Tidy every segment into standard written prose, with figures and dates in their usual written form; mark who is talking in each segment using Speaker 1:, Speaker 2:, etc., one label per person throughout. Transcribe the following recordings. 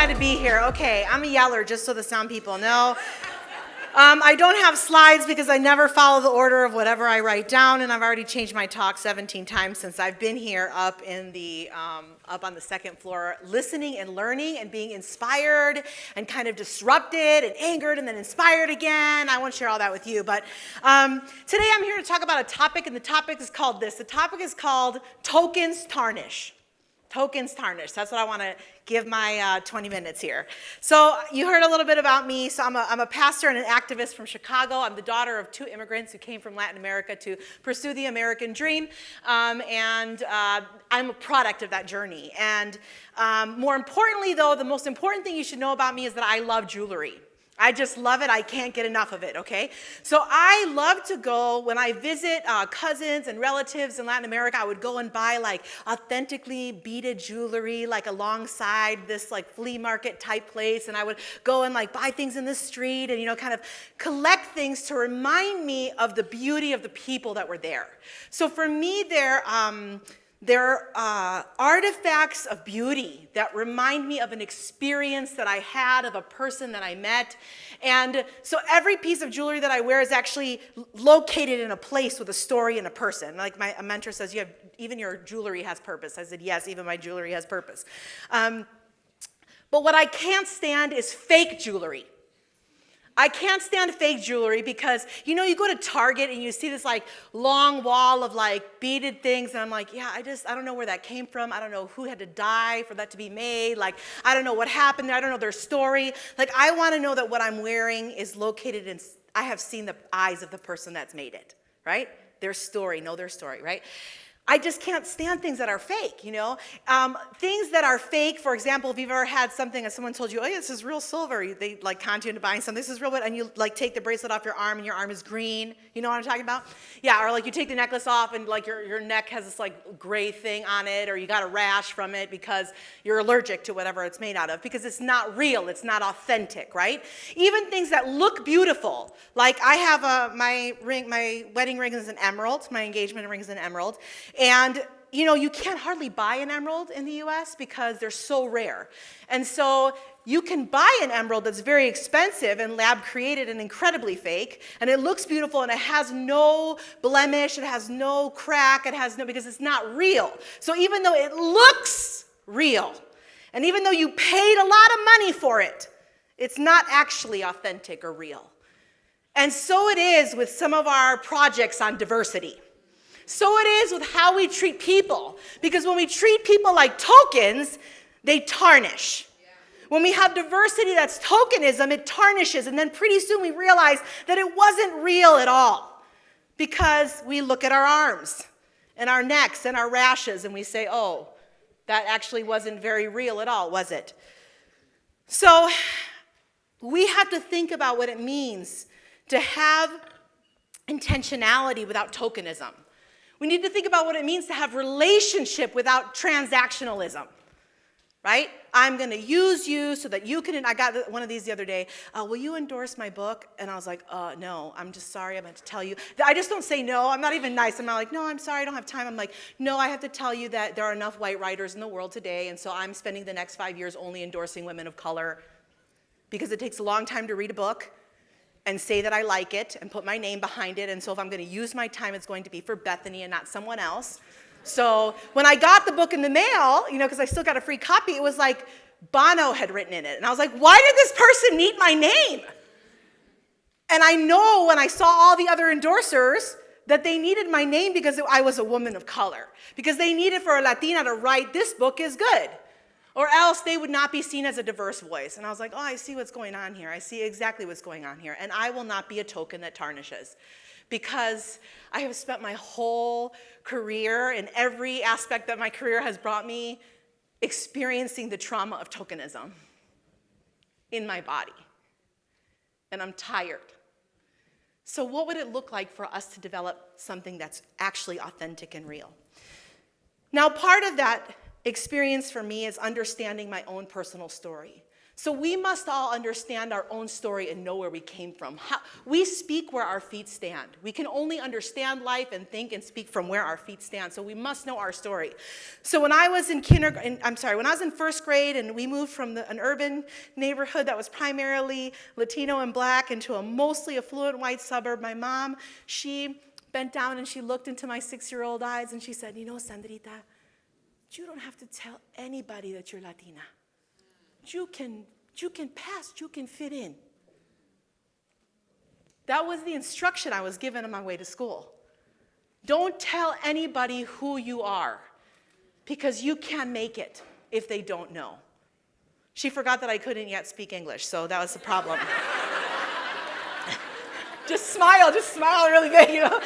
Speaker 1: glad to be here. Okay, I'm a yeller, just so the sound people know. I don't have slides because I never follow the order of whatever I write down, and I've already changed my talk 17 times since I've been here up on the second floor, listening and learning and being inspired and kind of disrupted and angered and then inspired again. I won't share all that with you, but today I'm here to talk about a topic, and the topic is called this. The topic is called tokens tarnish. Tokens tarnish. That's what I want to give my 20 minutes here. So you heard a little bit about me. So I'm a pastor and an activist from Chicago. I'm the daughter of 2 immigrants who came from Latin America to pursue the American dream. And I'm a product of that journey. And more importantly, though, the most important thing you should know about me is that I love jewelry. I just love it. I can't get enough of it, okay? So I love to go, when I visit cousins and relatives in Latin America, I would go and buy like authentically beaded jewelry like alongside this like flea market type place, and I would go and like buy things in the street and, you know, kind of collect things to remind me of the beauty of the people that were there. So for me, they're artifacts of beauty that remind me of an experience that I had, of a person that I met. And so every piece of jewelry that I wear is actually located in a place with a story and a person. Like a mentor says, even your jewelry has purpose. I said, yes, even my jewelry has purpose. But what I can't stand is fake jewelry. I can't stand fake jewelry because, you know, you go to Target and you see this like long wall of like beaded things, and I'm like, yeah, I don't know where that came from. I don't know who had to die for that to be made. Like, I don't know what happened there. I don't know their story. Like, I want to know that what I'm wearing is located in, I have seen the eyes of the person that's made it, right? Their story, know their story, right? I just can't stand things that are fake, you know? Things that are fake, for example, if you've ever had something and someone told you, oh yeah, this is real silver, they like con you into buying something, this is real wood, and you like take the bracelet off your arm and your arm is green, you know what I'm talking about? Yeah, or like you take the necklace off and like your neck has this like gray thing on it, or you got a rash from it because you're allergic to whatever it's made out of, because it's not real, it's not authentic, right? Even things that look beautiful, like I have my wedding ring is an emerald, my engagement ring is an emerald. And, you know, you can't hardly buy an emerald in the US because they're so rare. And so you can buy an emerald that's very expensive and lab created and incredibly fake, and it looks beautiful and it has no blemish, it has no crack, because it's not real. So even though it looks real, and even though you paid a lot of money for it, it's not actually authentic or real. And so it is with some of our projects on diversity. So it is with how we treat people, because when we treat people like tokens, they tarnish. When we have diversity that's tokenism, it tarnishes, and then pretty soon we realize that it wasn't real at all, because we look at our arms and our necks and our rashes and we say, oh, that actually wasn't very real at all, was it? So we have to think about what it means to have intentionality without tokenism. We need to think about what it means to have relationship without transactionalism, right? I'm going to use you so that you can, I got one of these the other day, will you endorse my book? And I was like, no, I'm just sorry, I'm going to tell you. I just don't say no, I'm not even nice. I'm not like, no, I'm sorry, I don't have time. I'm like, no, I have to tell you that there are enough white writers in the world today, and so I'm spending the next 5 years only endorsing women of color, because it takes a long time to read a book and say that I like it and put my name behind it. And so if I'm going to use my time, it's going to be for Bethany and not someone else. So when I got the book in the mail, you know, because I still got a free copy, it was like Bono had written in it. And I was like, why did this person need my name? And I know when I saw all the other endorsers that they needed my name because I was a woman of color. Because they needed for a Latina to write, this book is good. Or else they would not be seen as a diverse voice. And I was like, oh, I see what's going on here. I see exactly what's going on here. And I will not be a token that tarnishes, because I have spent my whole career, in every aspect that my career has brought me, experiencing the trauma of tokenism in my body. And I'm tired. So what would it look like for us to develop something that's actually authentic and real? Now, part of that experience for me is understanding my own personal story. So we must all understand our own story and know where we came from. We speak where our feet stand. We can only understand life and think and speak from where our feet stand. So we must know our story. So when I was in when I was in first grade and we moved from an urban neighborhood that was primarily Latino and Black into a mostly affluent white suburb, my mom, she bent down and she looked into my 6-year-old eyes and she said, you know, Sandrita, you don't have to tell anybody that you're Latina. You can pass, you can fit in. That was the instruction I was given on my way to school. Don't tell anybody who you are, because you can't make it if they don't know. She forgot that I couldn't yet speak English, so that was the problem. Just smile really big, you know.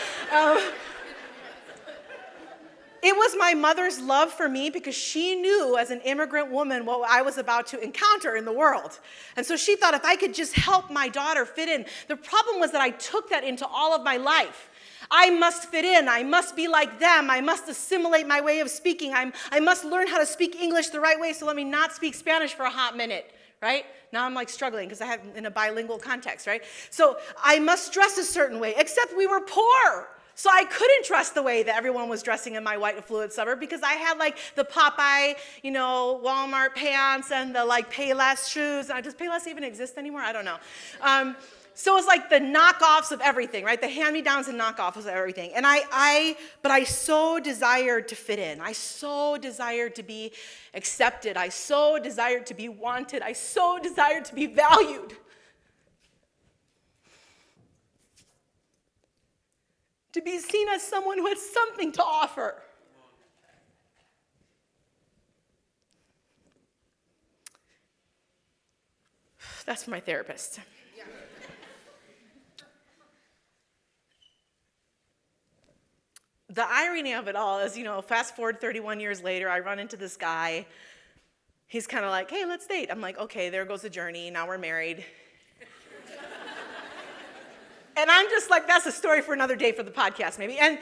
Speaker 1: It was my mother's love for me because she knew as an immigrant woman what I was about to encounter in the world. And so she thought if I could just help my daughter fit in. The problem was that I took that into all of my life. I must fit in. I must be like them. I must assimilate my way of speaking. I must learn how to speak English the right way, so let me not speak Spanish for a hot minute, right? Now I'm like struggling because I have in a bilingual context, right? So I must dress a certain way, except we were poor. So I couldn't dress the way that everyone was dressing in my white affluent suburb because I had like the Popeye, you know, Walmart pants and the like Payless shoes. Does Payless even exist anymore? I don't know. So it was like the knockoffs of everything, right? The hand-me-downs and knockoffs of everything. And but I so desired to fit in. I so desired to be accepted. I so desired to be wanted. I so desired to be valued. To be seen as someone who has something to offer. That's for my therapist. Yeah. The irony of it all is, you know, fast forward 31 years later, I run into this guy. He's kind of like, hey, let's date. I'm like, okay, there goes the journey. Now we're married. And I'm just like, that's a story for another day for the podcast, maybe. And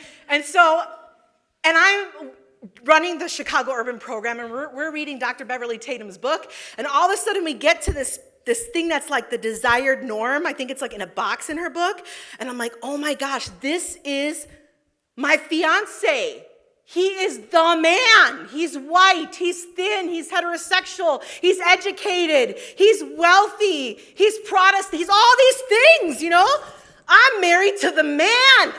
Speaker 1: I'm running the Chicago Urban Program, and we're reading Dr. Beverly Tatum's book, and all of a sudden we get to this thing that's like the desired norm. I think it's like in a box in her book, and I'm like, oh my gosh, this is my fiance. He is the man. He's white, he's thin, he's heterosexual, he's educated, he's wealthy, he's Protestant, he's all these things, you know? I'm married to the man.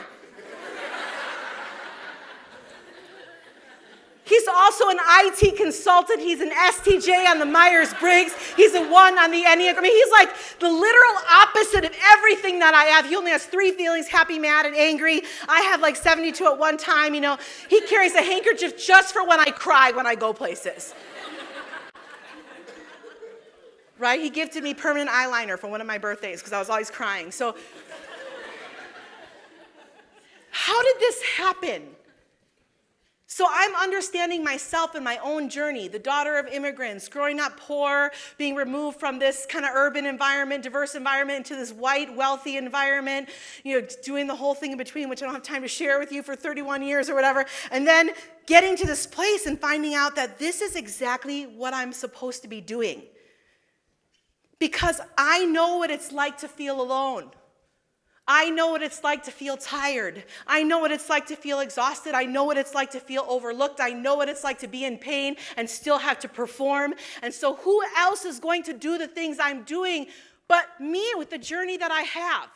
Speaker 1: He's also an IT consultant. He's an STJ on the Myers-Briggs. He's a 1 on the Enneagram. I mean, he's like the literal opposite of everything that I have. He only has 3 feelings, happy, mad, and angry. I have like 72 at one time, you know. He carries a handkerchief just for when I cry when I go places. Right? He gifted me permanent eyeliner for one of my birthdays because I was always crying. So how did this happen? So I'm understanding myself and my own journey, the daughter of immigrants, growing up poor, being removed from this kind of urban environment, diverse environment, into this white, wealthy environment, you know, doing the whole thing in between, which I don't have time to share with you for 31 years or whatever, and then getting to this place and finding out that this is exactly what I'm supposed to be doing. Because I know what it's like to feel alone. I know what it's like to feel tired. I know what it's like to feel exhausted. I know what it's like to feel overlooked. I know what it's like to be in pain and still have to perform. And so who else is going to do the things I'm doing but me with the journey that I have?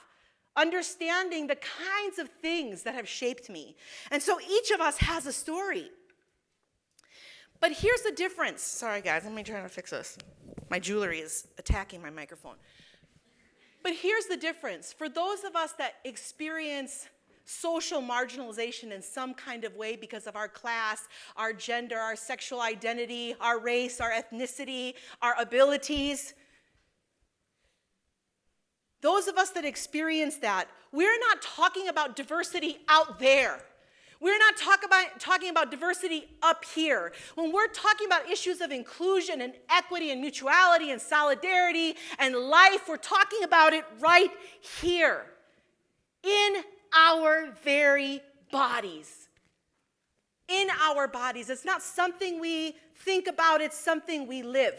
Speaker 1: Understanding the kinds of things that have shaped me. And so each of us has a story. But here's the difference. Sorry, guys, let me try to fix this. My jewelry is attacking my microphone. But here's the difference. For those of us that experience social marginalization in some kind of way because of our class, our gender, our sexual identity, our race, our ethnicity, our abilities, those of us that experience that, we're not talking about diversity out there. We're not talking about diversity up here. When we're talking about issues of inclusion and equity and mutuality and solidarity and life, we're talking about it right here in our very bodies. In our bodies. It's not something we think about, it's something we live.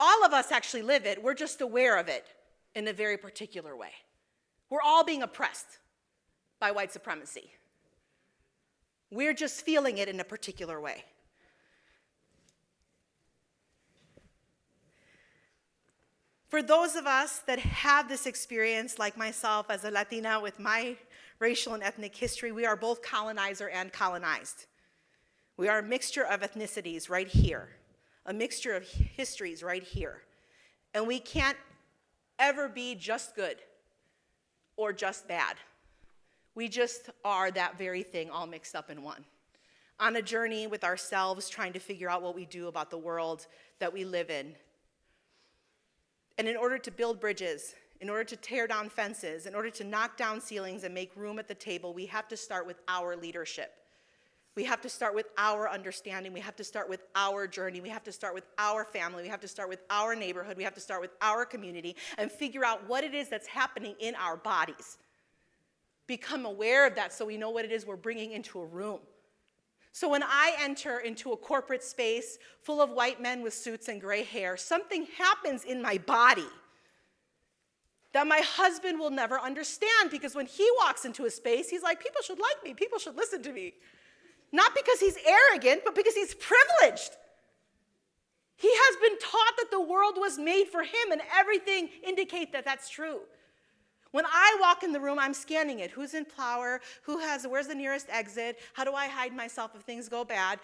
Speaker 1: All of us actually live it. We're just aware of it in a very particular way. We're all being oppressed by white supremacy. We're just feeling it in a particular way. For those of us that have this experience, like myself as a Latina with my racial and ethnic history, we are both colonizer and colonized. We are a mixture of ethnicities right here, a mixture of histories right here. And we can't ever be just good or just bad. We just are that very thing all mixed up in one. On a journey with ourselves, trying to figure out what we do about the world that we live in. And in order to build bridges, in order to tear down fences, in order to knock down ceilings and make room at the table, we have to start with our leadership. We have to start with our understanding. We have to start with our journey. We have to start with our family. We have to start with our neighborhood. We have to start with our community and figure out what it is that's happening in our bodies. Become aware of that so we know what it is we're bringing into a room. So when I enter into a corporate space full of white men with suits and gray hair, something happens in my body that my husband will never understand, because when he walks into a space, he's like, people should like me, people should listen to me. Not because he's arrogant, but because he's privileged. He has been taught that the world was made for him, and everything indicates that that's true. When I walk in the room, I'm scanning it. Who's in power? Where's the nearest exit? How do I hide myself if things go bad?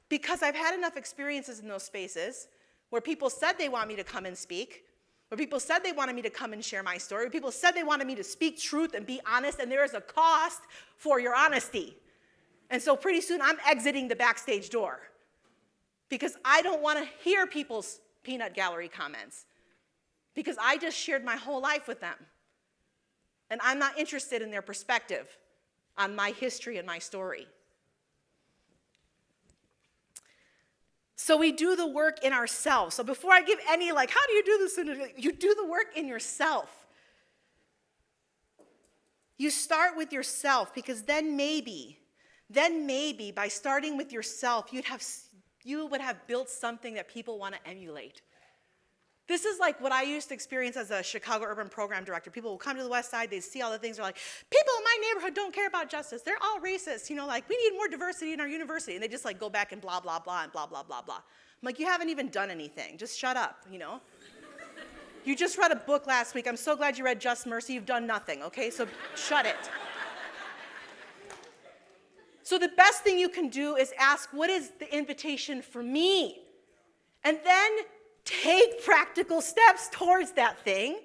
Speaker 1: Because I've had enough experiences in those spaces where people said they want me to come and speak, where people said they wanted me to come and share my story, where people said they wanted me to speak truth and be honest, and there is a cost for your honesty. And so pretty soon I'm exiting the backstage door because I don't want to hear people's peanut gallery comments, because I just shared my whole life with them. And I'm not interested in their perspective on my history and my story. So we do the work in ourselves. So before I give any, how do you do this? You do the work in yourself. You start with yourself, because then maybe by starting with yourself, you would have built something that people want to emulate. This is like what I used to experience as a Chicago urban program director. People will come to the West Side, they see all the things, they're like, people in my neighborhood don't care about justice. They're all racist. We need more diversity in our university. And they just go back and blah, blah, blah, and blah, blah, blah, blah. I'm like, you haven't even done anything. Just shut up, You just read a book last week. I'm so glad you read Just Mercy. You've done nothing, okay? So shut it. So the best thing you can do is ask, what is the invitation for me? And then take practical steps towards that thing,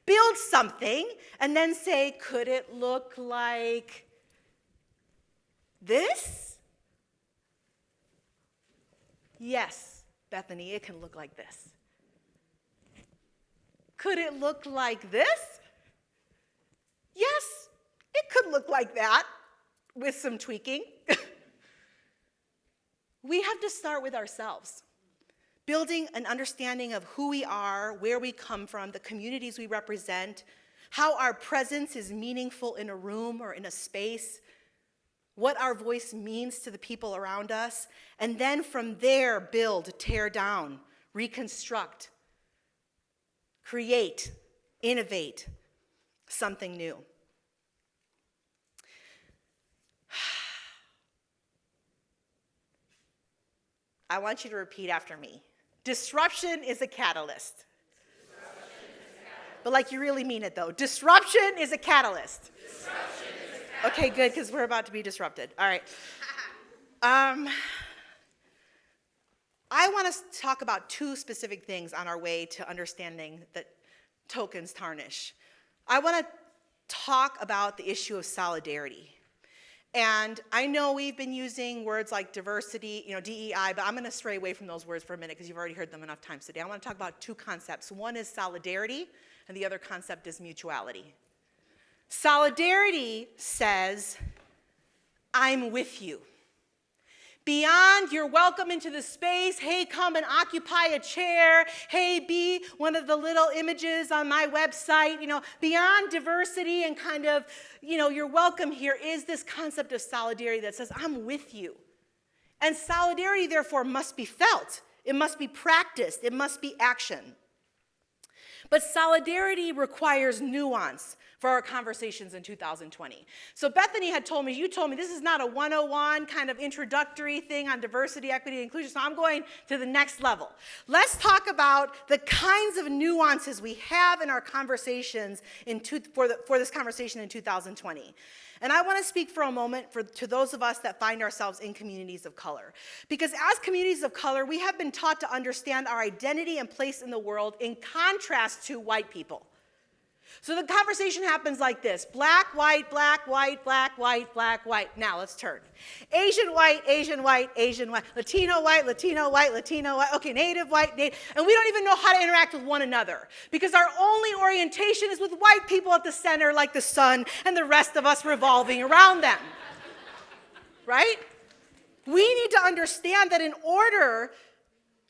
Speaker 1: build something, and then say, could it look like this? Yes, Bethany, it can look like this. Could it look like this? Yes, it could look like that with some tweaking. We have to start with ourselves. Building an understanding of who we are, where we come from, the communities we represent, how our presence is meaningful in a room or in a space, what our voice means to the people around us, and then from there build, tear down, reconstruct, create, innovate something new. I want you to repeat after me. Disruption is a catalyst. But you really mean it, though. Disruption is a catalyst. Okay, good, because we're about to be disrupted. All right. I want to talk about two specific things on our way to understanding that tokens tarnish. I want to talk about the issue of solidarity. And I know we've been using words like diversity, DEI, but I'm going to stray away from those words for a minute because you've already heard them enough times today. I want to talk about two concepts. One is solidarity, and the other concept is mutuality. Solidarity says, I'm with you. Beyond you're welcome into the space, hey, come and occupy a chair, hey, be one of the little images on my website, beyond diversity and you're welcome here is this concept of solidarity that says, I'm with you. And solidarity, therefore, must be felt. It must be practiced. It must be action. But solidarity requires nuance for our conversations in 2020. So Bethany had told me, you told me this is not a 101 kind of introductory thing on diversity, equity, and inclusion, so I'm going to the next level. Let's talk about the kinds of nuances we have in our conversations for this conversation in 2020. And I want to speak for a moment to those of us that find ourselves in communities of color. Because as communities of color, we have been taught to understand our identity and place in the world in contrast to white people. So the conversation happens like this: black, white, black, white, black, white, black, white. Now let's turn. Asian, white, Asian, white, Asian, white. Latino, white, Latino, white, Latino, white. Okay, native, white, native. And we don't even know how to interact with one another because our only orientation is with white people at the center like the sun and the rest of us revolving around them. Right? We need to understand that in order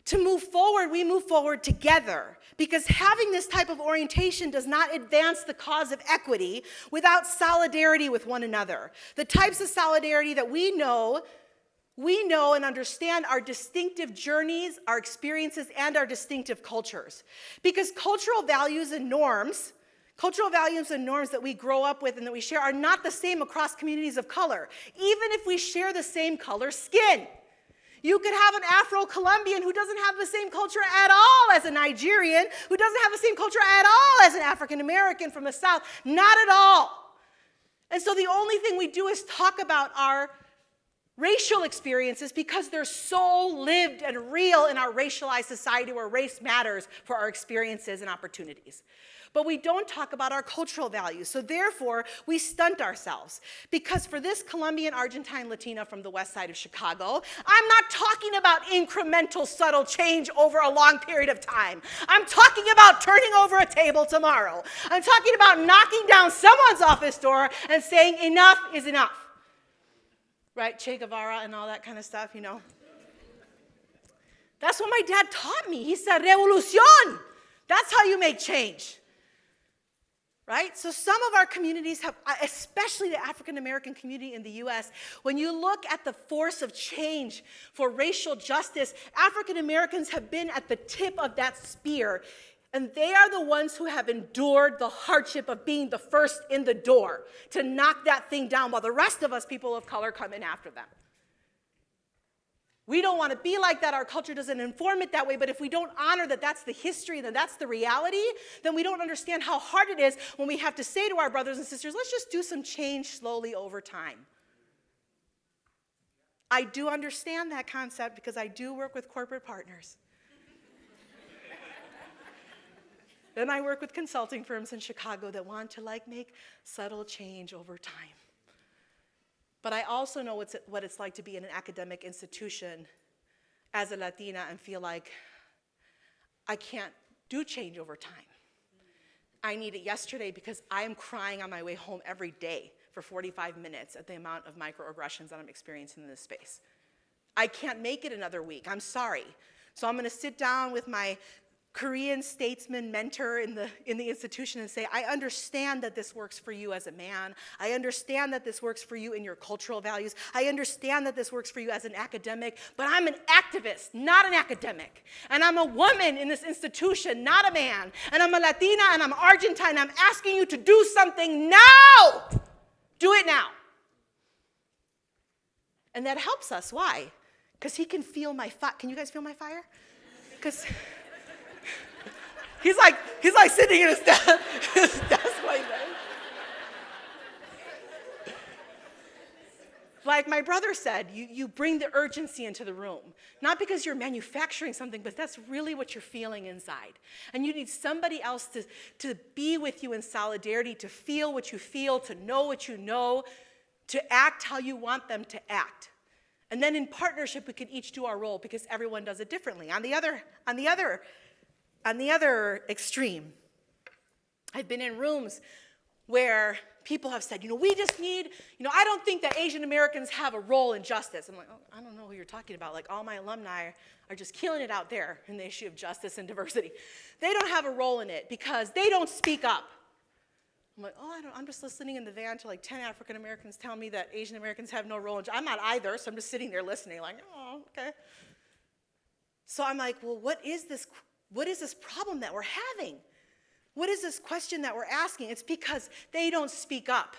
Speaker 1: to move forward, we move forward together, because having this type of orientation does not advance the cause of equity without solidarity with one another. The types of solidarity that we know and understand our distinctive journeys, our experiences, and our distinctive cultures. Because cultural values and norms that we grow up with and that we share are not the same across communities of color, even if we share the same color skin. You could have an Afro-Colombian who doesn't have the same culture at all as a Nigerian, who doesn't have the same culture at all as an African-American from the South. Not at all. And so the only thing we do is talk about our racial experiences because they're so lived and real in our racialized society where race matters for our experiences and opportunities. But we don't talk about our cultural values. So therefore, we stunt ourselves. Because for this Colombian Argentine Latina from the west side of Chicago, I'm not talking about incremental, subtle change over a long period of time. I'm talking about turning over a table tomorrow. I'm talking about knocking down someone's office door and saying enough is enough. Right? Che Guevara and all that kind of stuff, you know. That's what my dad taught me. He said, revolución. That's how you make change. Right? So some of our communities have, especially the African American community in the US, when you look at the force of change for racial justice, African Americans have been at the tip of that spear. And they are the ones who have endured the hardship of being the first in the door to knock that thing down while the rest of us, people of color, come in after them. We don't want to be like that. Our culture doesn't inform it that way. But if we don't honor that that's the history, that that's the reality, then we don't understand how hard it is when we have to say to our brothers and sisters, let's just do some change slowly over time. I do understand that concept because I do work with corporate partners. Then I work with consulting firms in Chicago that want to make subtle change over time. But I also know what it's like to be in an academic institution as a Latina and feel like I can't do change over time. I need it yesterday because I am crying on my way home every day for 45 minutes at the amount of microaggressions that I'm experiencing in this space. I can't make it another week. I'm sorry. So I'm going to sit down with my Korean statesman mentor in the institution and say, I understand that this works for you as a man. I understand that this works for you in your cultural values. I understand that this works for you as an academic, but I'm an activist, not an academic. And I'm a woman in this institution, not a man. And I'm a Latina and I'm Argentine. I'm asking you to do something now. Do it now. And that helps us. Why? Because he can feel my fire. Can you guys feel my fire? Because He's like sitting in his desk like that. Like my brother said, you bring the urgency into the room. Not because you're manufacturing something, but that's really what you're feeling inside. And you need somebody else to be with you in solidarity, to feel what you feel, to know what you know, to act how you want them to act. And then in partnership, we can each do our role because everyone does it differently. On the other extreme, I've been in rooms where people have said, we just need, I don't think that Asian Americans have a role in justice. I'm like, oh, I don't know who you're talking about. Like, all my alumni are just killing it out there in the issue of justice and diversity. They don't have a role in it because they don't speak up. I'm like, I'm just listening in the van to 10 African Americans tell me that Asian Americans have no role in justice. I'm not either, so I'm just sitting there listening like, oh, okay. So I'm like, well, what is this problem that we're having? What is this question that we're asking? It's because they don't speak up.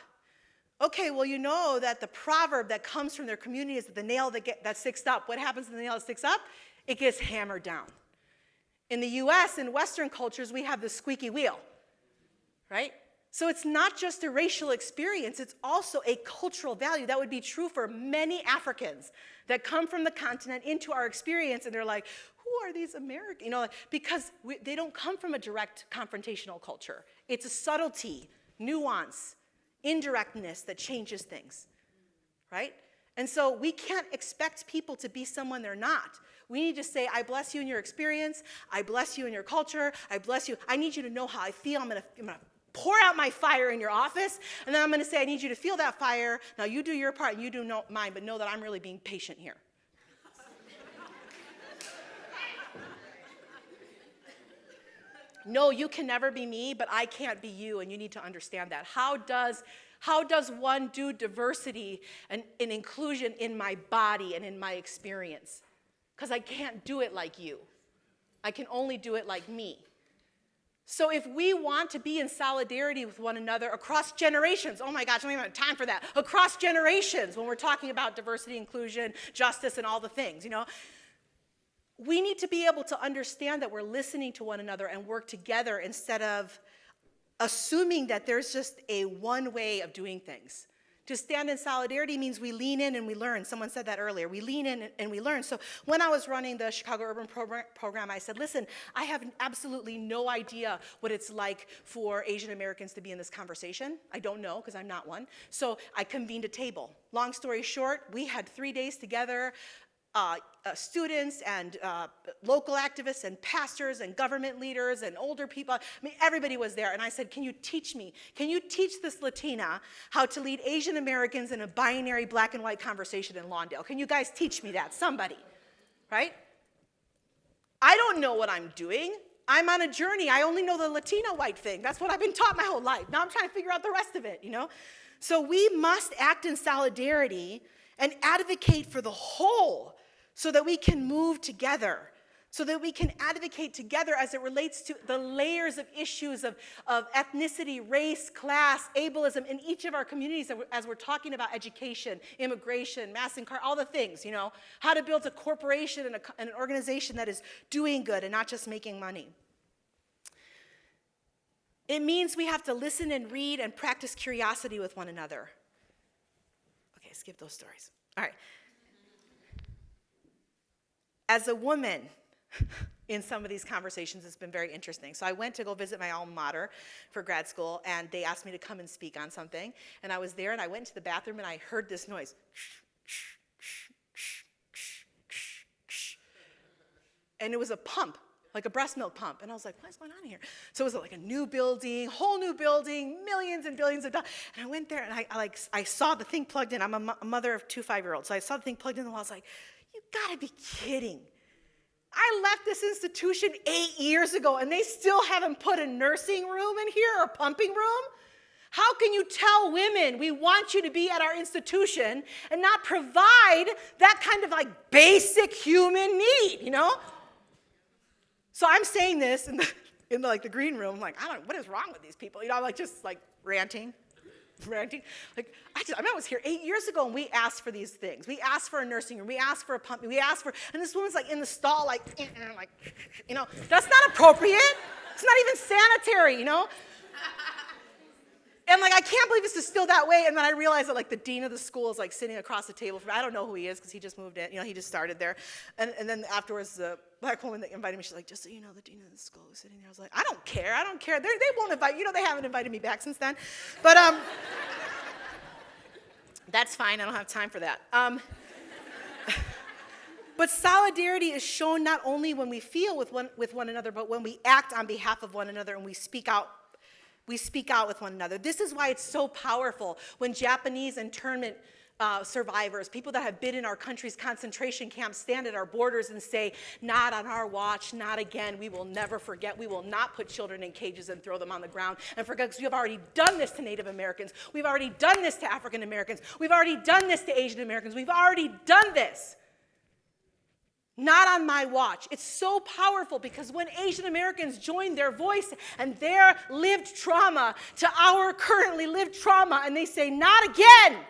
Speaker 1: Okay, well, you know that the proverb that comes from their community is that the nail that sticks up. What happens to the nail that sticks up? It gets hammered down. In the US, in Western cultures, we have the squeaky wheel, right? So it's not just a racial experience, it's also a cultural value. That would be true for many Africans that come from the continent into our experience, and they're like, who are these Americans? Because they don't come from a direct confrontational culture. It's a subtlety, nuance, indirectness that changes things, right? And so we can't expect people to be someone they're not. We need to say, I bless you in your experience. I bless you in your culture. I bless you. I need you to know how I feel. I'm going to pour out my fire in your office. And then I'm going to say, I need you to feel that fire. Now you do your part and you do mine, but know that I'm really being patient here. No, you can never be me, but I can't be you, and you need to understand that. How does one do diversity and inclusion in my body and in my experience? Because I can't do it like you. I can only do it like me. So if we want to be in solidarity with one another across generations, oh my gosh, I don't even have time for that, across generations when we're talking about diversity, inclusion, justice, and all the things, we need to be able to understand that we're listening to one another and work together instead of assuming that there's just a one way of doing things. To stand in solidarity means we lean in and we learn. Someone said that earlier. We lean in and we learn. So when I was running the Chicago Urban Program, I said, listen, I have absolutely no idea what it's like for Asian Americans to be in this conversation. I don't know because I'm not one. So I convened a table. Long story short, we had 3 days together. Students and local activists and pastors and government leaders and older people. I mean, everybody was there. And I said, can you teach me? Can you teach this Latina how to lead Asian Americans in a binary black and white conversation in Lawndale? Can you guys teach me that? Somebody, right? I don't know what I'm doing. I'm on a journey. I only know the Latina white thing. That's what I've been taught my whole life. Now I'm trying to figure out the rest of it, So we must act in solidarity and advocate for the whole, so that we can move together, so that we can advocate together as it relates to the layers of issues of ethnicity, race, class, ableism in each of our communities as we're talking about education, immigration, mass incarceration, all the things, how to build a corporation and an organization that is doing good and not just making money. It means we have to listen and read and practice curiosity with one another. Okay, skip those stories. All right. As a woman, in some of these conversations, it's been very interesting. So I went to go visit my alma mater for grad school, and they asked me to come and speak on something. And I was there, and I went into the bathroom, and I heard this noise. And it was a pump, like a breast milk pump. And I was like, what's going on here? So it was like a new building, whole new building, millions and billions of dollars. And I went there, and I saw the thing plugged in. I'm a mother of 2 5-year-olds. So I saw the thing plugged in, and I was like, you gotta be kidding. I left this institution 8 years ago, and they still haven't put a nursing room in here or a pumping room? How can you tell women we want you to be at our institution and not provide that kind of like basic human need, So I'm saying this in the green room, like, what is wrong with these people? I'm like just like ranting. Like, I was here 8 years ago, and we asked for these things. We asked for a nursing room. We asked for a pump. And this woman's like in the stall, that's not appropriate. It's not even sanitary, And like, I can't believe this is still that way. And then I realized that like the dean of the school is like sitting across the table from me. I don't know who he is because he just moved in. He just started there. And then afterwards, the black woman that invited me, she's like, just so you know, the dean of the school is sitting there. I was like, I don't care. They won't invite, they haven't invited me back since then. But that's fine. I don't have time for that. But solidarity is shown not only when we feel with one another, but when we act on behalf of one another and we speak out. We speak out with one another. This is why it's so powerful when Japanese internment survivors, people that have been in our country's concentration camps, stand at our borders and say, not on our watch, not again, we will never forget. We will not put children in cages and throw them on the ground and forget, because we have already done this to Native Americans. We've already done this to African Americans. We've already done this to Asian Americans. We've already done this. Not on my watch. It's so powerful because when Asian Americans join their voice and their lived trauma to our currently lived trauma, and they say, not again,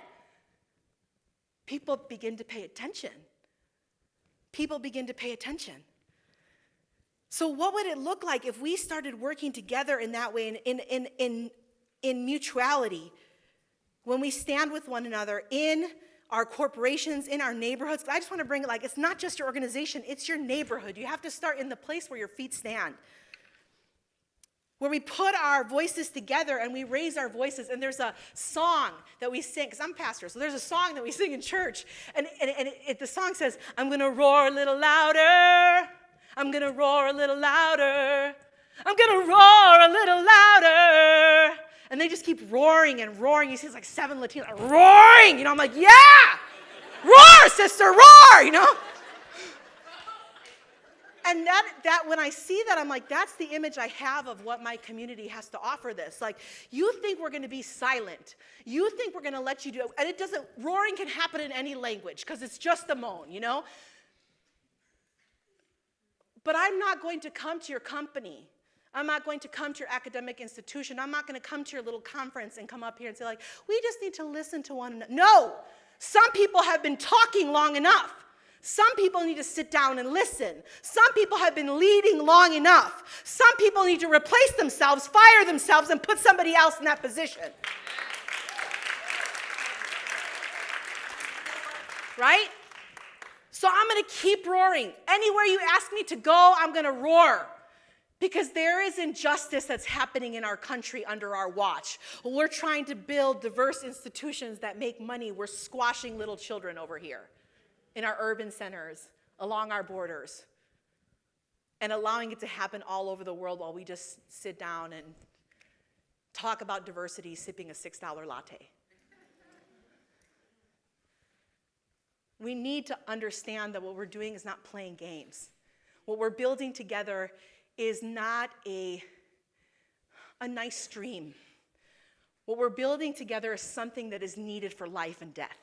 Speaker 1: people begin to pay attention. People begin to pay attention. So what would it look like if we started working together in that way, in mutuality, when we stand with one another in our corporations, in our neighborhoods? I just want to bring it, like, it's not just your organization, it's your neighborhood. You have to start in the place where your feet stand, where we put our voices together and we raise our voices. And there's a song that we sing, because I'm a pastor, so there's a song that we sing in church, and the song says, I'm going to roar a little louder, I'm going to roar a little louder, I'm going to roar a little louder. And they just keep roaring and roaring. You see, it's like 7 Latinos roaring. I'm like, yeah, roar, sister, roar, And that when I see that, I'm like, that's the image I have of what my community has to offer this. Like, you think we're going to be silent. You think we're going to let you do it. And it doesn't, roaring can happen in any language because it's just a moan, But I'm not going to come to your company. I'm not going to come to your academic institution. I'm not going to come to your little conference and come up here and say, like, we just need to listen to one another. No, some people have been talking long enough. Some people need to sit down and listen. Some people have been leading long enough. Some people need to replace themselves, fire themselves, and put somebody else in that position. Right? So I'm going to keep roaring. Anywhere you ask me to go, I'm going to roar. Because there is injustice that's happening in our country under our watch. We're trying to build diverse institutions that make money. We're squashing little children over here in our urban centers, along our borders, and allowing it to happen all over the world while we just sit down and talk about diversity sipping a $6 latte. We need to understand that what we're doing is not playing games. What we're building together is not a nice dream. What we're building together is something that is needed for life and death.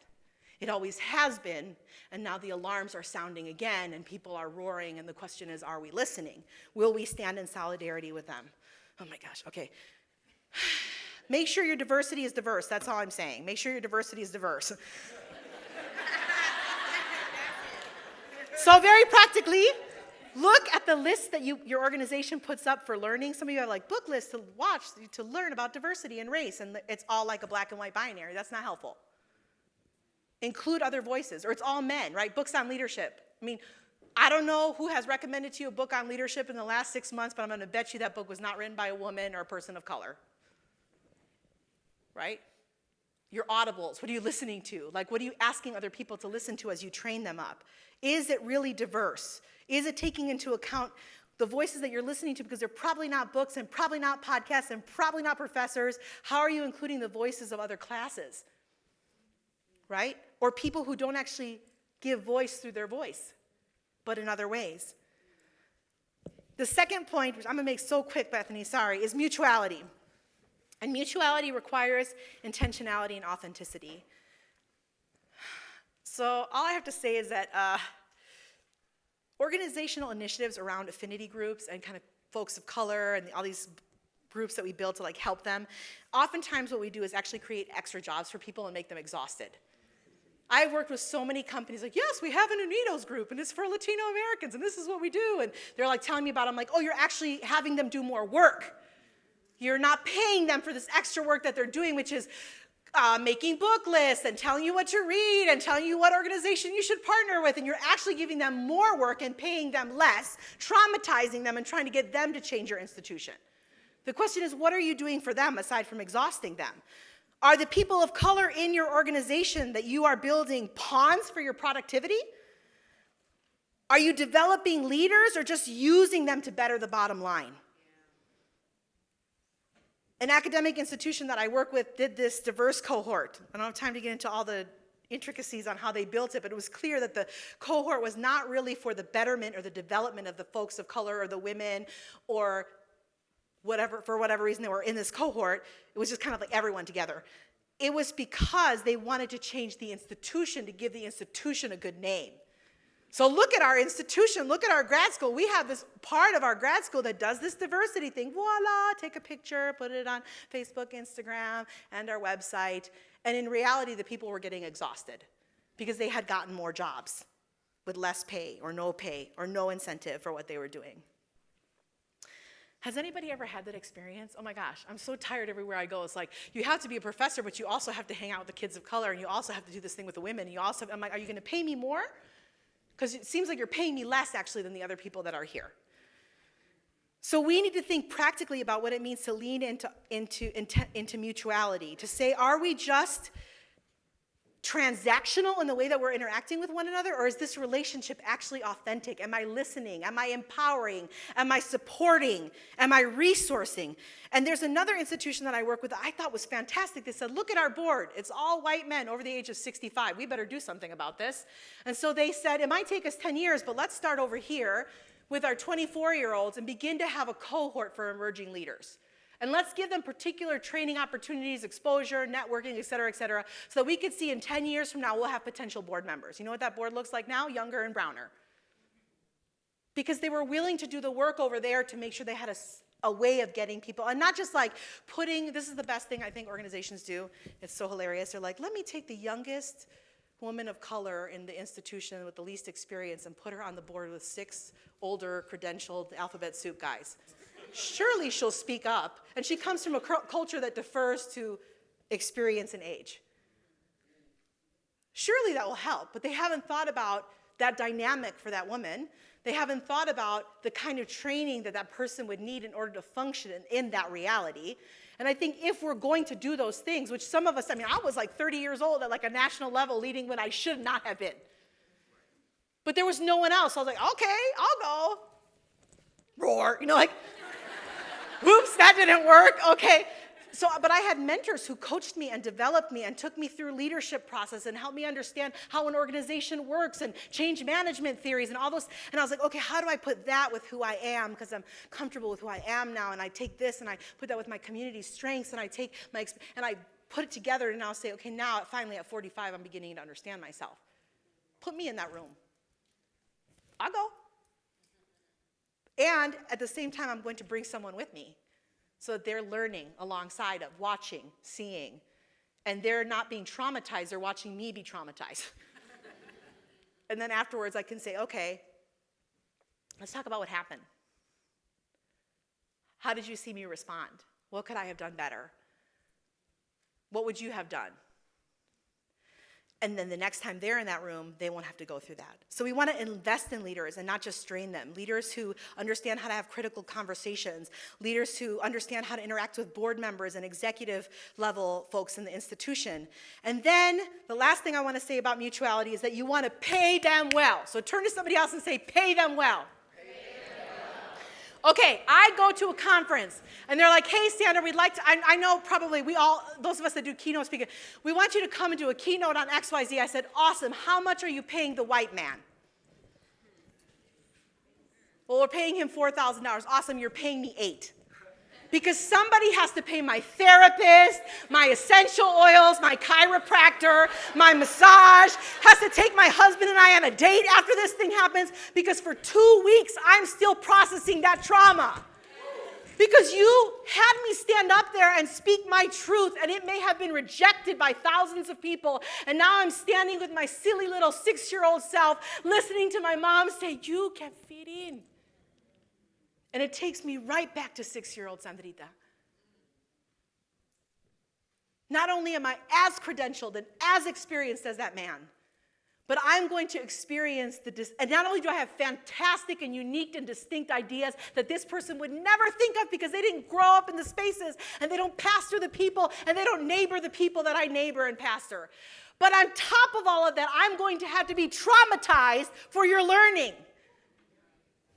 Speaker 1: It always has been, and now the alarms are sounding again, and people are roaring, and the question is, are we listening? Will we stand in solidarity with them? Oh my gosh, okay. Make sure your diversity is diverse, that's all I'm saying. Make sure your diversity is diverse. So very practically, look at the list that your organization puts up for learning. Some of you have like book lists to watch to learn about diversity and race, and it's all like a black and white binary. That's not helpful. Include other voices, or it's all men, right? Books on leadership. I mean, I don't know who has recommended to you a book on leadership in the last 6 months, but I'm going to bet you that book was not written by a woman or a person of color, right? Your audibles, what are you listening to? Like, what are you asking other people to listen to as you train them up? Is it really diverse? Is it taking into account the voices that you're listening to, because they're probably not books and probably not podcasts and probably not professors? How are you including the voices of other classes, right? Or people who don't actually give voice through their voice, but in other ways. The second point, which I'm going to make so quick, Bethany, sorry, is mutuality. And mutuality requires intentionality and authenticity. So all I have to say is that organizational initiatives around affinity groups and kind of folks of color and all these groups that we build to like help them, oftentimes what we do is actually create extra jobs for people and make them exhausted. I've worked with so many companies like, yes, we have an Unidos group and it's for Latino Americans and this is what we do. And they're like telling me about it. I'm like, oh, you're actually having them do more work. You're not paying them for this extra work that they're doing, which is making book lists and telling you what to read and telling you what organization you should partner with. And you're actually giving them more work and paying them less, traumatizing them and trying to get them to change your institution. The question is, what are you doing for them aside from exhausting them? Are the people of color in your organization that you are building pawns for your productivity? Are you developing leaders or just using them to better the bottom line? An academic institution that I work with did this diverse cohort. I don't have time to get into all the intricacies on how they built it, but it was clear that the cohort was not really for the betterment or the development of the folks of color or the women or whatever, for whatever reason they were in this cohort. It was just kind of like everyone together. It was because they wanted to change the institution to give the institution a good name. So look at our institution, look at our grad school. We have this part of our grad school that does this diversity thing. Voila, take a picture, put it on Facebook, Instagram, and our website. And in reality, the people were getting exhausted because they had gotten more jobs with less pay or no incentive for what they were doing. Has anybody ever had that experience? Oh my gosh, I'm so tired everywhere I go. It's like, you have to be a professor, but you also have to hang out with the kids of color, and you also have to do this thing with the women. And I'm like, are you gonna pay me more? Because it seems like you're paying me less, actually, than the other people that are here. So we need to think practically about what it means to lean into mutuality, to say, are we just transactional in the way that we're interacting with one another, or is this relationship actually authentic? Am I listening? Am I empowering? Am I supporting? Am I resourcing? And there's another institution that I work with that I thought was fantastic. They said, look at our board. It's all white men over the age of 65. We better do something about this. And so they said, it might take us 10 years, but let's start over here with our 24-year-olds and begin to have a cohort for emerging leaders. And let's give them particular training opportunities, exposure, networking, et cetera, so that we could see in 10 years from now, we'll have potential board members. You know what that board looks like now? Younger and browner. Because they were willing to do the work over there to make sure they had a way of getting people, and not just like this is the best thing I think organizations do. It's so hilarious. They're like, let me take the youngest woman of color in the institution with the least experience and put her on the board with 6 older, credentialed alphabet soup guys. Surely she'll speak up. And she comes from a culture that defers to experience and age. Surely that will help, but they haven't thought about that dynamic for that woman. They haven't thought about the kind of training that that person would need in order to function in that reality. And I think if we're going to do those things, which some of us, I was like 30 years old at like a national level leading when I should not have been. But there was no one else. So I was like, okay, I'll go. Roar, whoops, that didn't work, okay. So, but I had mentors who coached me and developed me and took me through leadership process and helped me understand how an organization works and change management theories and all those. And I was like, okay, how do I put that with who I am? Because I'm comfortable with who I am now. And I take this and I put that with my community strengths and I take and I put it together and I'll say, okay, now finally at 45, I'm beginning to understand myself. Put me in that room. I'll go. And at the same time, I'm going to bring someone with me so that they're learning alongside of watching, seeing, and they're not being traumatized. They're watching me be traumatized. And then afterwards, I can say, okay, let's talk about what happened. How did you see me respond? What could I have done better? What would you have done? And then the next time they're in that room, they won't have to go through that. So we want to invest in leaders and not just strain them. Leaders who understand how to have critical conversations. Leaders who understand how to interact with board members and executive level folks in the institution. And then the last thing I want to say about mutuality is that you want to pay them well. So turn to somebody else and say, pay them well. Okay, I go to a conference, and they're like, hey, Sandra, we'd like to, I know probably those of us that do keynote speaking, we want you to come and do a keynote on XYZ. I said, awesome, how much are you paying the white man? Well, we're paying him $4,000. Awesome, you're paying me $8,000. Because somebody has to pay my therapist, my essential oils, my chiropractor, my massage, has to take my husband and I on a date after this thing happens, because for 2 weeks, I'm still processing that trauma. Because you had me stand up there and speak my truth, and it may have been rejected by thousands of people, and now I'm standing with my silly little 6-year-old self, listening to my mom say, you can fit in. And it takes me right back to 6-year-old Sandrita. Not only am I as credentialed and as experienced as that man, but I'm going to experience and not only do I have fantastic and unique and distinct ideas that this person would never think of because they didn't grow up in the spaces and they don't pastor the people and they don't neighbor the people that I neighbor and pastor. But on top of all of that, I'm going to have to be traumatized for your learning.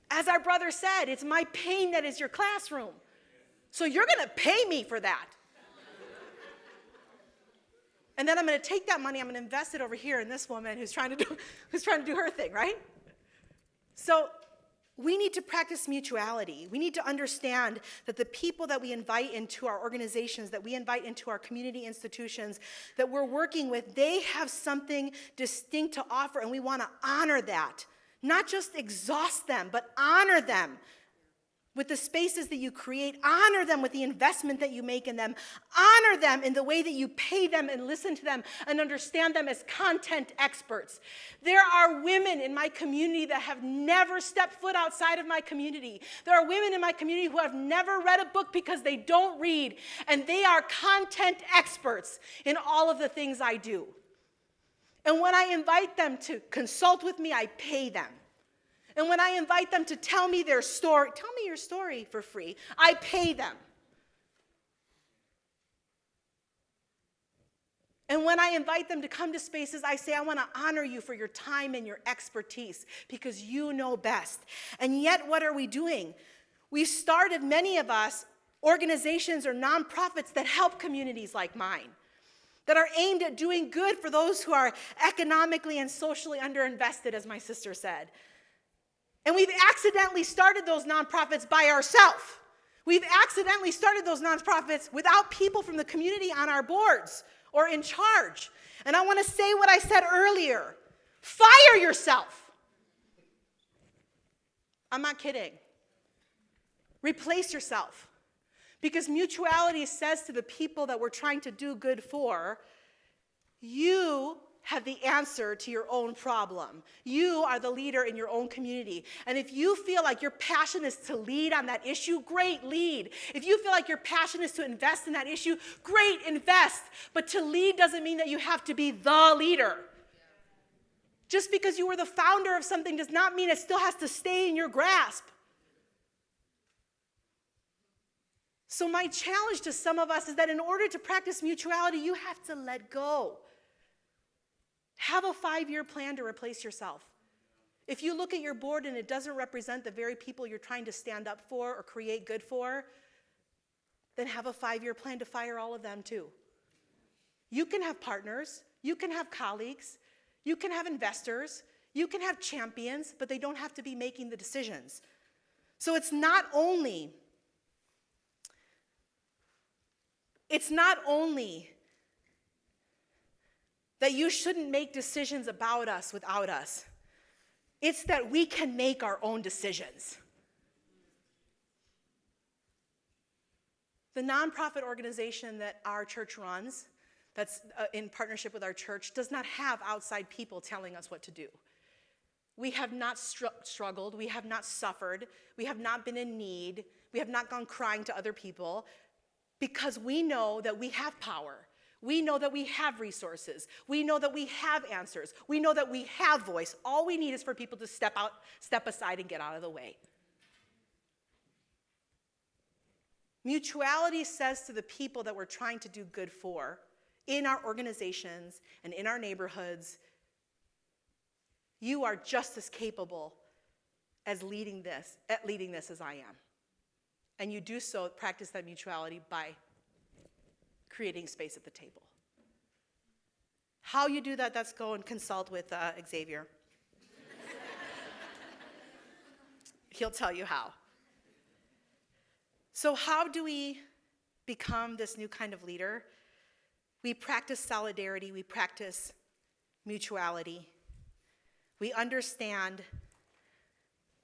Speaker 1: As our brother said, it's my pain that is your classroom. So you're going to pay me for that. And then I'm going to take that money, I'm going to invest it over here in this woman who's trying to do her thing, right? So we need to practice mutuality. We need to understand that the people that we invite into our organizations, that we invite into our community institutions, that we're working with, they have something distinct to offer, and we want to honor that. Not just exhaust them, but honor them with the spaces that you create. Honor them with the investment that you make in them. Honor them in the way that you pay them and listen to them and understand them as content experts. There are women in my community that have never stepped foot outside of my community. There are women in my community who have never read a book because they don't read, and they are content experts in all of the things I do. And when I invite them to consult with me, I pay them. And when I invite them to tell me their story, tell me your story for free, I pay them. And when I invite them to come to spaces, I say, I want to honor you for your time and your expertise because you know best. And yet, what are we doing? We've started, many of us, organizations or nonprofits that help communities like mine, that are aimed at doing good for those who are economically and socially underinvested, as my sister said. And we've accidentally started those nonprofits by ourselves. We've accidentally started those nonprofits without people from the community on our boards or in charge. And I want to say what I said earlier. Fire yourself. I'm not kidding. Replace yourself. Because Mutuality says to the people that we're trying to do good for, you have the answer to your own problem. You are the leader in your own community. And if you feel like your passion is to lead on that issue, great, lead. If you feel like your passion is to invest in that issue, great, invest. But to lead doesn't mean that you have to be the leader. Just because you were the founder of something does not mean it still has to stay in your grasp. So my challenge to some of us is that in order to practice mutuality, you have to let go. Have a 5-year plan to replace yourself. If you look at your board and it doesn't represent the very people you're trying to stand up for or create good for, then have a 5-year plan to fire all of them too. You can have partners, you can have colleagues, you can have investors, you can have champions, but they don't have to be making the decisions. So it's not only that you shouldn't make decisions about us without us. It's that we can make our own decisions. The nonprofit organization that our church runs, that's in partnership with our church, does not have outside people telling us what to do. We have not struggled, we have not suffered, we have not been in need, we have not gone crying to other people, because we know that we have power. We know that we have resources. We know that we have answers. We know that we have voice. All we need is for people to step aside and get out of the way. Mutuality says to the people that we're trying to do good for, in our organizations and in our neighborhoods, you are just as capable as leading this as I am. And you do so, practice that mutuality by creating space at the table. How you do that, let's go and consult with Xavier. He'll tell you how. So how do we become this new kind of leader? We practice solidarity, we practice mutuality. We understand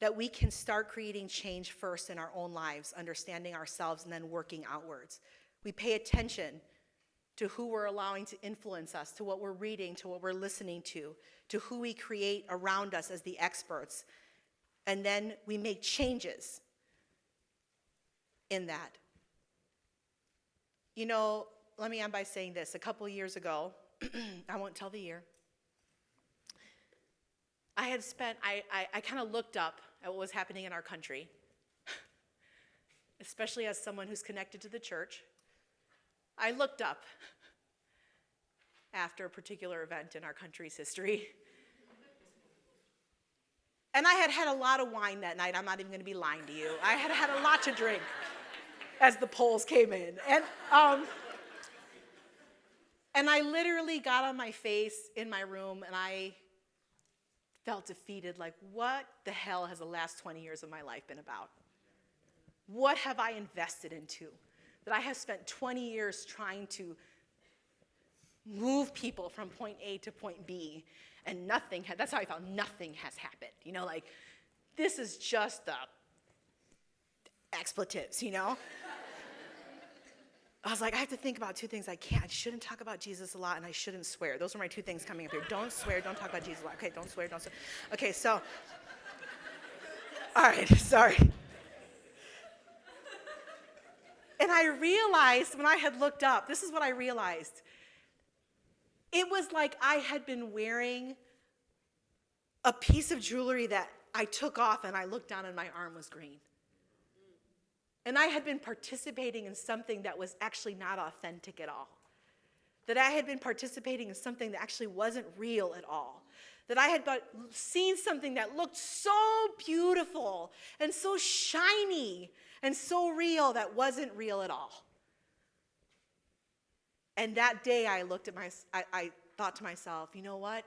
Speaker 1: that we can start creating change first in our own lives, understanding ourselves and then working outwards. We pay attention to who we're allowing to influence us, to what we're reading, to what we're listening to who we create around us as the experts. And then we make changes in that. You know, let me end by saying this. A couple of years ago, I won't tell the year, I kind of looked up at what was happening in our country, especially as someone who's connected to the church. I looked up after a particular event in our country's history. And I had had a lot of wine that night. I'm not even going to be lying to you. I had had a lot to drink as the polls came in. And I literally got on my face in my room and I felt defeated, like, what the hell has the last 20 years of my life been about? What have I invested into that I have spent 20 years trying to move people from point A to point B, and that's how I felt, nothing has happened. Like, this is just the expletives, I was like, I have to think about two things. I shouldn't talk about Jesus a lot, and I shouldn't swear. Those are my two things coming up here. Don't swear, don't talk about Jesus a lot. Okay, don't swear, don't swear. Okay, so, all right, sorry. And I realized when I had looked up, this is what I realized. It was like I had been wearing a piece of jewelry that I took off, and I looked down, and my arm was green. And I had been participating in something that was actually not authentic at all. That I had been participating in something that actually wasn't real at all. That I had seen something that looked so beautiful and so shiny and so real that wasn't real at all. And that day I thought to myself, you know what?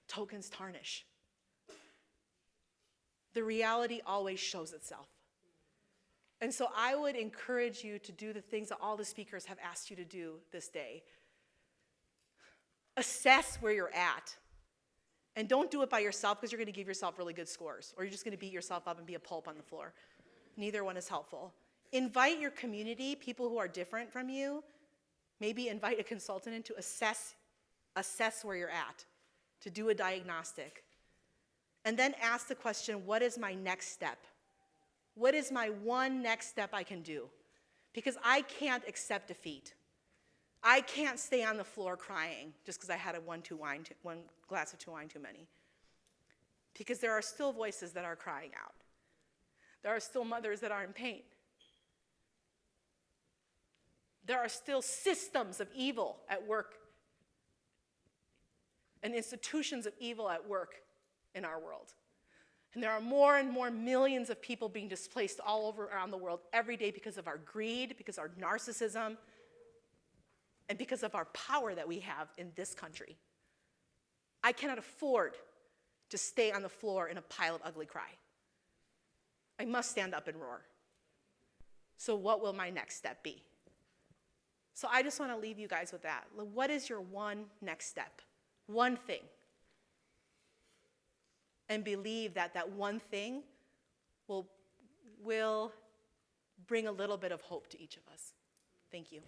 Speaker 1: Tokens tarnish. The reality always shows itself. And so I would encourage you to do the things that all the speakers have asked you to do this day. Assess where you're at. And don't do it by yourself, because you're going to give yourself really good scores, or you're just going to beat yourself up and be a pulp on the floor. Neither one is helpful. Invite your community, people who are different from you. Maybe invite a consultant in to assess where you're at, to do a diagnostic. And then ask the question, what is my next step? What is my one next step I can do? Because I can't accept defeat. I can't stay on the floor crying just because I had one glass of wine too many. Because there are still voices that are crying out. There are still mothers that are in pain. There are still systems of evil at work and institutions of evil at work in our world. And there are more and more millions of people being displaced all over around the world every day because of our greed, because of our narcissism, and because of our power that we have in this country. I cannot afford to stay on the floor in a pile of ugly cry. I must stand up and roar. So what will my next step be? So I just want to leave you guys with that. What is your one next step? One thing. And believe that that one thing will bring a little bit of hope to each of us. Thank you.